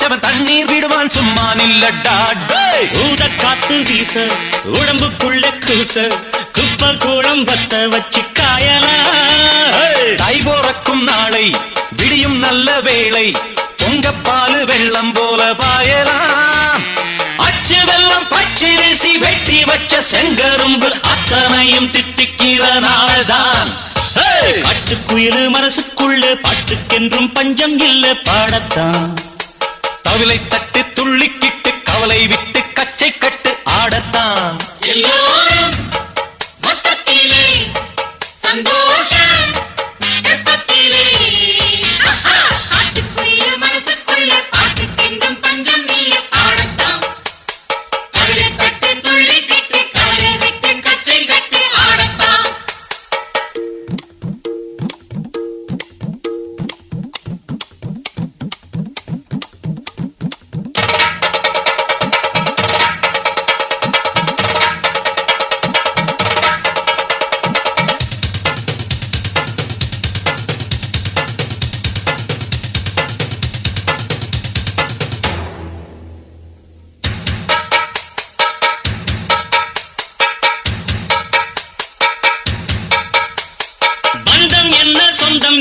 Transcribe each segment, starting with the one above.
வச்சவன் தண்ணீர் விடுவான் சும்மா நில்லடா ஊத காத்து வீச உடம்புக்குள்ள கூச குப்ப கூடம் பத்த வச்சு காயலா தை போறக்கும் நாளை விடியும் நல்ல வேளை பொங்கப்பாலு வெள்ளம் போல பாயலாம் அச்சு வெள்ளம் பச்சரிசி வெட்டி வச்ச செங்கரும்பு அத்தனையும் தித்திக்கிற நாள்தான் காட்டுக்குயிலு மனசுக்குள்ள பாட்டுக்கென்றும் பஞ்சம் இல்ல பாடத்தான் தவிலை தட்டு துள்ளிக்கிட்டு கவலை விட்டு கச்சை கட்டு ஆடத்தான்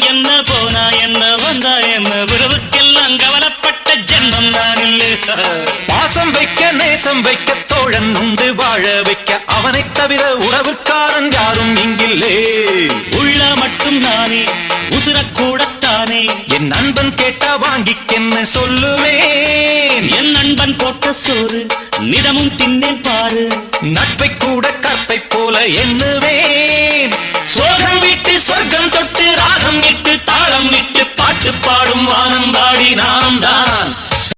என்ன போனா என்ன வந்தா என்ன உறவுக்கெல்லாம் கவலைப்பட்ட ஜென்மம் நான் இல்லை பாசம் வைக்க நேசம் வைக்க தோழன் உண்டு வாழ வைக்க அவனைத் தவிர உறவுக்காரன் யாரும் இங்கில்லே உள்ள மட்டும் நானே உசுரக்கூடத்தானே என் நண்பன் கேட்டா வாங்கிக்கென்ன சொல்லுவேன் என் நண்பன் போட்ட சோறு நிதமும் தின்னேன் பாரு நட்பை கூட கற்பை போல எண்ணுவேன் சோகம் விட்டு சொர்க்கம் தொட்டு ராகம் விட்டு தாளம் விட்டு பாட்டு பாடும் வானம் பாடினா